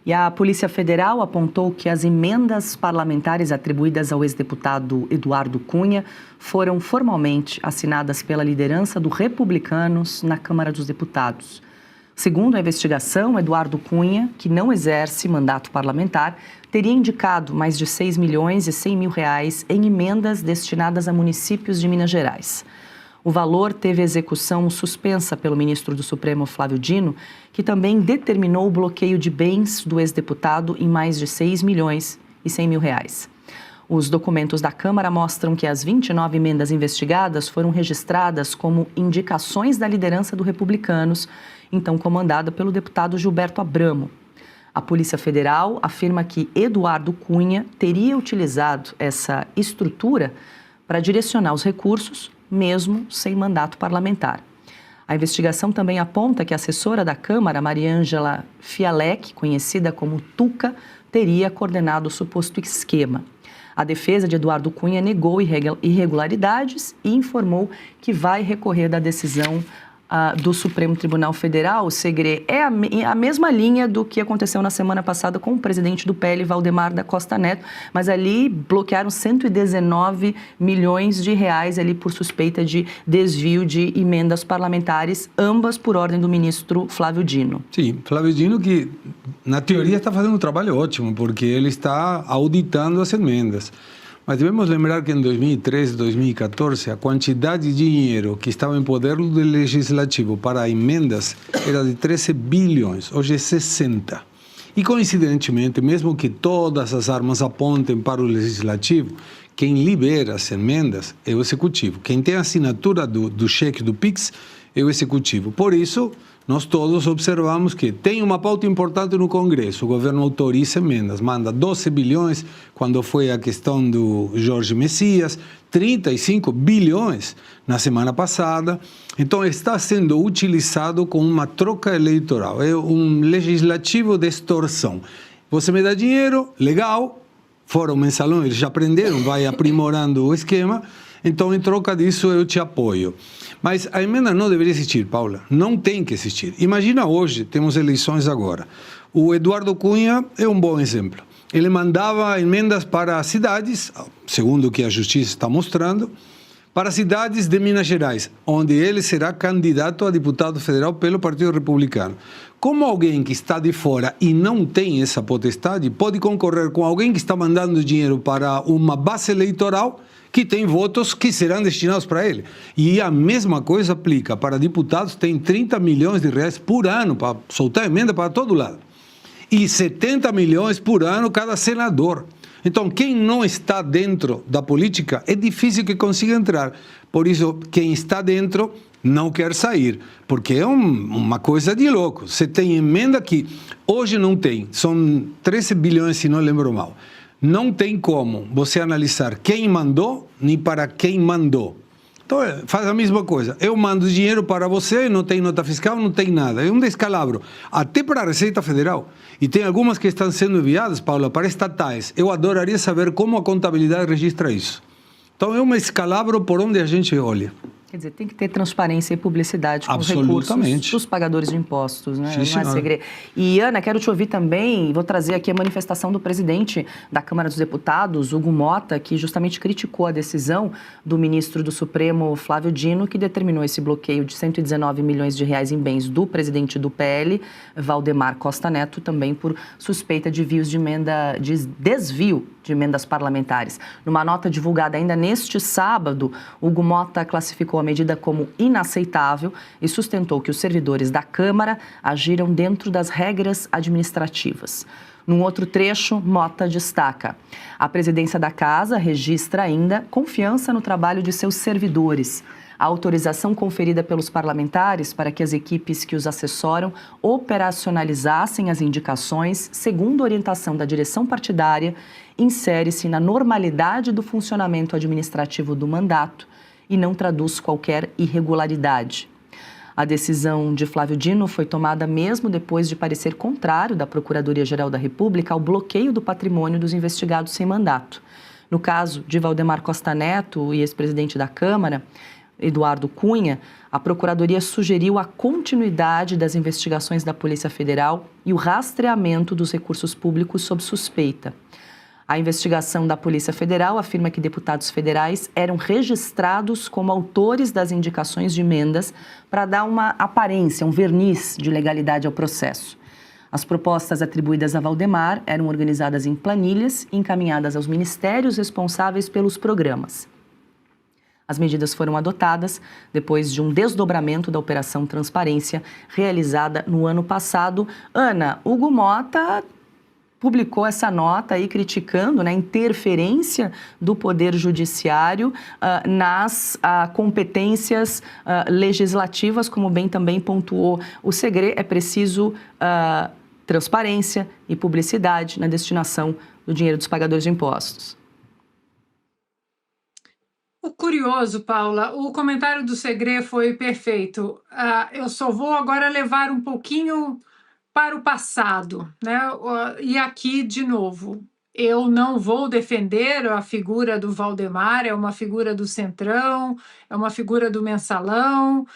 E a Polícia Federal apontou que as emendas parlamentares atribuídas ao ex-deputado Eduardo Cunha foram formalmente assinadas pela liderança do Republicanos na Câmara dos Deputados. Segundo a investigação, Eduardo Cunha, que não exerce mandato parlamentar, teria indicado mais de R$6 milhões e 100 mil em emendas destinadas a municípios de Minas Gerais. O valor teve execução suspensa pelo ministro do Supremo, Flávio Dino, que também determinou o bloqueio de bens do ex-deputado em mais de R$6 milhões e 100 mil. Os documentos da Câmara mostram que as 29 emendas investigadas foram registradas como indicações da liderança do Republicanos, então comandada pelo deputado Gilberto Abramo. A Polícia Federal afirma que Eduardo Cunha teria utilizado essa estrutura para direcionar os recursos, mesmo sem mandato parlamentar. A investigação também aponta que a assessora da Câmara, Mariângela Fialec, conhecida como Tuca, teria coordenado o suposto esquema. A defesa de Eduardo Cunha negou irregularidades e informou que vai recorrer da decisão do Supremo Tribunal Federal. O Segre é a mesma linha do que aconteceu na semana passada com o presidente do PL, Valdemar da Costa Neto, mas ali bloquearam R$119 milhões ali por suspeita de desvio de emendas parlamentares, ambas por ordem do ministro Flávio Dino. Sim, Flávio Dino, que na teoria está fazendo um trabalho ótimo, porque ele está auditando as emendas. Mas devemos lembrar que em 2013 e 2014, a quantidade de dinheiro que estava em poder do Legislativo para emendas era de 13 bilhões, hoje é 60. E, coincidentemente, mesmo que todas as armas apontem para o Legislativo, quem libera as emendas é o Executivo. Quem tem a assinatura do cheque do PIX é o Executivo. Por isso, nós todos observamos que tem uma pauta importante no Congresso, o governo autoriza emendas, manda 12 bilhões quando foi a questão do Jorge Messias, 35 bilhões na semana passada. Então, está sendo utilizado como uma troca eleitoral, é um legislativo de extorsão. Você me dá dinheiro, legal, fora o mensalão, eles já aprenderam, vai aprimorando o esquema. Então, em troca disso, eu te apoio. Mas a emenda não deveria existir, Paula. Não tem que existir. Imagina hoje, temos eleições agora. O Eduardo Cunha é um bom exemplo. Ele mandava emendas para cidades, segundo o que a Justiça está mostrando, para cidades de Minas Gerais, onde ele será candidato a deputado federal pelo Partido Republicano. Como alguém que está de fora e não tem essa potestade, pode concorrer com alguém que está mandando dinheiro para uma base eleitoral que tem votos que serão destinados para ele. E a mesma coisa aplica para deputados, tem R$30 milhões por ano para soltar emenda para todo lado. E 70 milhões por ano cada senador. Então, quem não está dentro da política, é difícil que consiga entrar. Por isso, quem está dentro não quer sair, porque é uma coisa de louco. Você tem emenda que hoje não tem, são 13 bilhões, se não lembro mal. Não tem como você analisar quem mandou, nem para quem mandou. Então, faz a mesma coisa. Eu mando dinheiro para você, não tem nota fiscal, não tem nada. É um descalabro. Até para a Receita Federal. E tem algumas que estão sendo enviadas, Paula, para estatais. Eu adoraria saber como a contabilidade registra isso. Então, é um descalabro por onde a gente olha. Quer dizer, tem que ter transparência e publicidade com os recursos dos pagadores de impostos, né? Sim, não é segredo. E, Ana, quero te ouvir também, vou trazer aqui a manifestação do presidente da Câmara dos Deputados, Hugo Motta, que justamente criticou a decisão do ministro do Supremo, Flávio Dino, que determinou esse bloqueio de R$119 milhões em bens do presidente do PL, Valdemar Costa Neto, também por suspeita de desvio de emendas parlamentares. Numa nota divulgada ainda neste sábado, Hugo Motta classificou a medida como inaceitável e sustentou que os servidores da Câmara agiram dentro das regras administrativas. Num outro trecho, Motta destaca: a presidência da Casa registra ainda confiança no trabalho de seus servidores. A autorização conferida pelos parlamentares para que as equipes que os assessoram operacionalizassem as indicações, segundo orientação da direção partidária, insere-se na normalidade do funcionamento administrativo do mandato e não traduz qualquer irregularidade. A decisão de Flávio Dino foi tomada mesmo depois de parecer contrário da Procuradoria-Geral da República ao bloqueio do patrimônio dos investigados sem mandato. No caso de Valdemar Costa Neto e ex-presidente da Câmara, Eduardo Cunha, a Procuradoria sugeriu a continuidade das investigações da Polícia Federal e o rastreamento dos recursos públicos sob suspeita. A investigação da Polícia Federal afirma que deputados federais eram registrados como autores das indicações de emendas para dar uma aparência, um verniz de legalidade ao processo. As propostas atribuídas a Valdemar eram organizadas em planilhas e encaminhadas aos ministérios responsáveis pelos programas. As medidas foram adotadas depois de um desdobramento da Operação Transparência realizada no ano passado. Ana, Hugo Motta publicou essa nota aí criticando, né, a interferência do Poder Judiciário nas competências legislativas, como bem também pontuou o Segré. É preciso transparência e publicidade na destinação do dinheiro dos pagadores de impostos. O curioso, Paula, o comentário do Segré foi perfeito. Eu só vou agora levar um pouquinho para o passado, né? E aqui, de novo, eu não vou defender a figura do Valdemar, é uma figura do Centrão, é uma figura do Mensalão.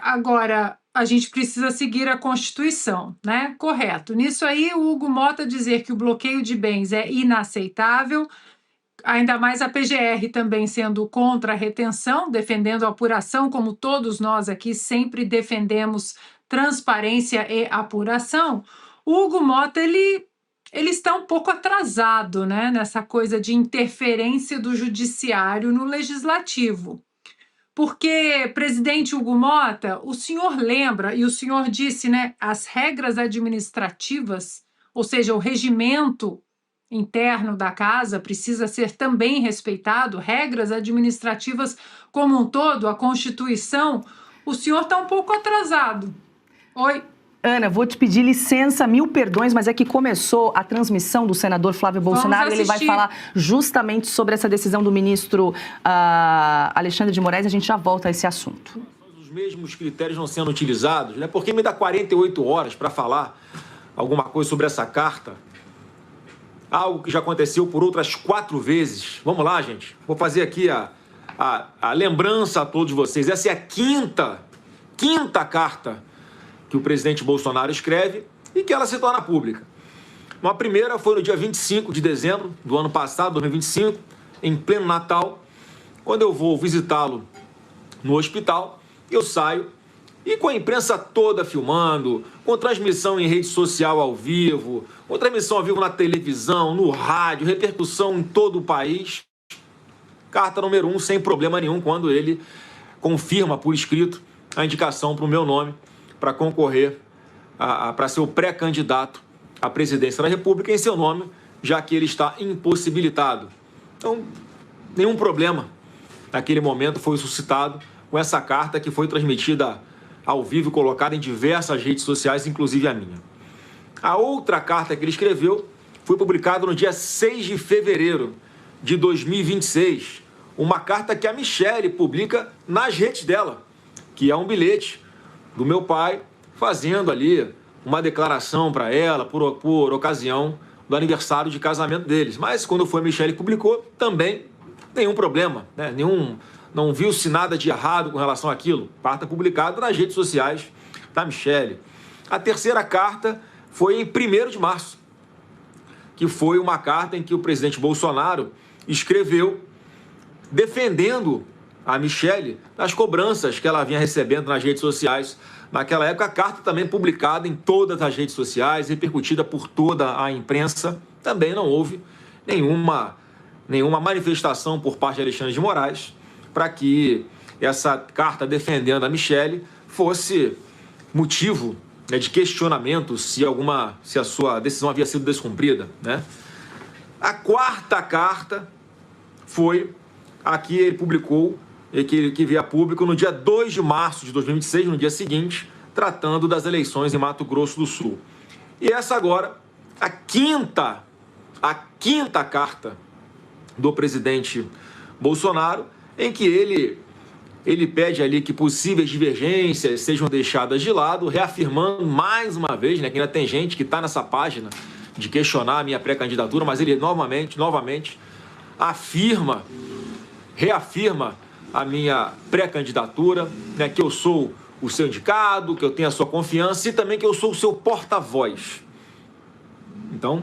Agora, a gente precisa seguir a Constituição, né? Correto. Nisso aí, o Hugo Motta dizer que o bloqueio de bens é inaceitável, ainda mais a PGR também sendo contra a retenção, defendendo a apuração, como todos nós aqui sempre defendemos transparência e apuração. O Hugo Motta, ele está um pouco atrasado, né, nessa coisa de interferência do judiciário no legislativo. Porque, presidente Hugo Motta, o senhor lembra, e o senhor disse, né, as regras administrativas, ou seja, o regimento interno da casa precisa ser também respeitado, regras administrativas como um todo, a Constituição. O senhor está um pouco atrasado. Oi. Ana, vou te pedir licença, 1000 perdões, mas é que começou a transmissão do senador Flávio Bolsonaro. Ele vai falar justamente sobre essa decisão do ministro Alexandre de Moraes. A gente já volta a esse assunto. Os mesmos critérios não sendo utilizados, né? Porque me dá 48 horas para falar alguma coisa sobre essa carta. Algo que já aconteceu por outras 4 vezes. Vamos lá, gente. Vou fazer aqui a lembrança a todos vocês. Essa é a quinta carta que o presidente Bolsonaro escreve e que ela se torna pública. Uma primeira foi no dia 25 de dezembro do ano passado, 2025, em pleno Natal, quando eu vou visitá-lo no hospital, eu saio e com a imprensa toda filmando, com transmissão em rede social ao vivo, com transmissão ao vivo na televisão, no rádio, repercussão em todo o país. Carta número 1, sem problema nenhum, quando ele confirma por escrito a indicação para o meu nome para concorrer, para ser o pré-candidato à presidência da República em seu nome, já que ele está impossibilitado. Então, nenhum problema naquele momento foi suscitado com essa carta que foi transmitida ao vivo e colocada em diversas redes sociais, inclusive a minha. A outra carta que ele escreveu foi publicada no dia 6 de fevereiro de 2026, uma carta que a Michelle publica nas redes dela, que é um bilhete do meu pai fazendo ali uma declaração para ela por ocasião do aniversário de casamento deles. Mas quando foi a Michelle que publicou, também nenhum problema, né? Não viu-se nada de errado com relação àquilo. Carta publicada nas redes sociais da Michelle. A terceira carta foi em 1º de março, que foi uma carta em que o presidente Bolsonaro escreveu defendendo a Michelle das cobranças que ela vinha recebendo nas redes sociais. Naquela época, a carta também publicada em todas as redes sociais, repercutida por toda a imprensa. Também não houve nenhuma manifestação por parte de Alexandre de Moraes para que essa carta defendendo a Michelle fosse motivo, né, de questionamento se a sua decisão havia sido descumprida, né? A quarta carta foi a que ele publicou, que veio a público no dia 2 de março de 2026, no dia seguinte, tratando das eleições em Mato Grosso do Sul. E essa agora, a quinta carta do presidente Bolsonaro, em que ele pede ali que possíveis divergências sejam deixadas de lado, reafirmando mais uma vez, né, que ainda tem gente que está nessa página de questionar a minha pré-candidatura, mas ele novamente reafirma a minha pré-candidatura, né, que eu sou o seu indicado, que eu tenho a sua confiança e também que eu sou o seu porta-voz. Então,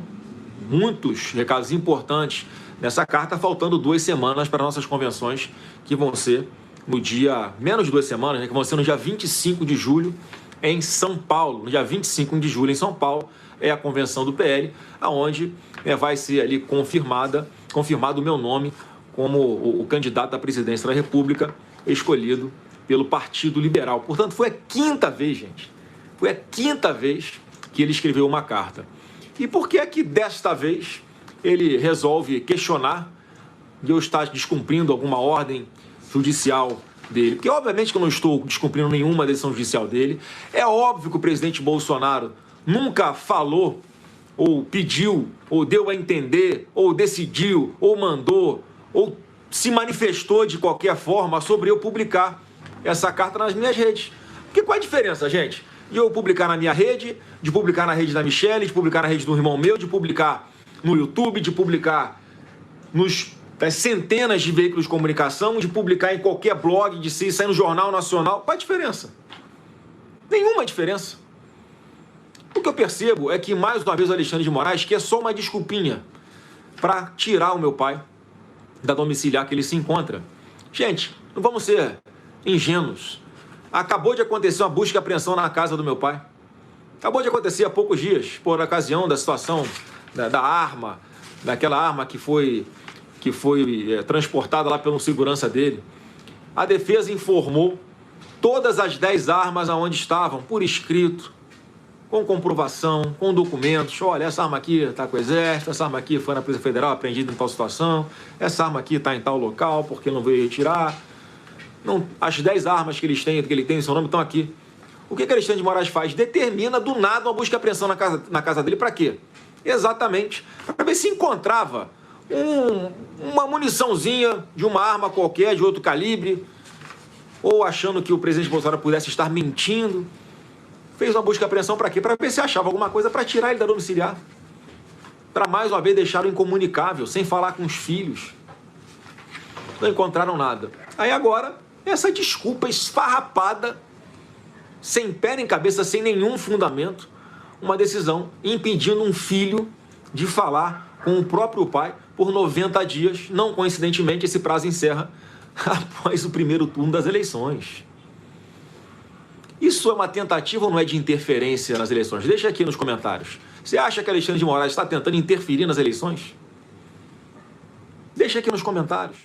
muitos recados importantes nessa carta, faltando 2 semanas para nossas convenções, que vão ser no dia, menos de 2 semanas, né, que vão ser no dia 25 de julho em São Paulo. No dia 25 de julho em São Paulo é a convenção do PL, onde vai ser ali confirmado o meu nome como o candidato à presidência da República escolhido pelo Partido Liberal. Portanto, foi a 5ª vez, gente. Foi a 5ª vez que ele escreveu uma carta. E por que é que desta vez ele resolve questionar de eu estar descumprindo alguma ordem judicial dele? Porque obviamente que eu não estou descumprindo nenhuma decisão judicial dele. É óbvio que o presidente Bolsonaro nunca falou, ou pediu, ou deu a entender, ou decidiu, ou mandou, ou se manifestou de qualquer forma sobre eu publicar essa carta nas minhas redes. Porque qual é a diferença, gente? De eu publicar na minha rede, de publicar na rede da Michelle, de publicar na rede do irmão meu, de publicar no YouTube, de publicar das centenas de veículos de comunicação, de publicar em qualquer blog, de sair no Jornal Nacional. Qual é a diferença? Nenhuma diferença. O que eu percebo é que, mais uma vez, o Alexandre de Moraes quer só uma desculpinha para tirar o meu pai da domiciliar que ele se encontra. Gente, não vamos ser ingênuos. Acabou de acontecer uma busca e apreensão na casa do meu pai. Acabou de acontecer há poucos dias, por ocasião da situação da arma, daquela arma que foi transportada lá pelo segurança dele. A defesa informou todas as 10 armas aonde estavam, por escrito, com comprovação, com documentos. Olha, essa arma aqui está com o Exército, essa arma aqui foi na Polícia Federal apreendida em tal situação, essa arma aqui está em tal local porque não veio retirar. Não, as 10 armas que ele tem em seu nome estão aqui. O que Alexandre de Moraes faz? Determina do nada uma busca e apreensão na casa dele. Para quê? Exatamente para ver se encontrava uma muniçãozinha de uma arma qualquer, de outro calibre, ou achando que o presidente Bolsonaro pudesse estar mentindo. Fez uma busca e apreensão para quê? Para ver se achava alguma coisa para tirar ele da domiciliar. Para mais uma vez deixá-lo incomunicável, sem falar com os filhos. Não encontraram nada. Aí agora, essa desculpa esfarrapada, sem pé nem cabeça, sem nenhum fundamento, uma decisão impedindo um filho de falar com o próprio pai por 90 dias. Não coincidentemente, esse prazo encerra após o primeiro turno das eleições. Isso é uma tentativa ou não é de interferência nas eleições? Deixa aqui nos comentários. Você acha que Alexandre de Moraes está tentando interferir nas eleições? Deixa aqui nos comentários.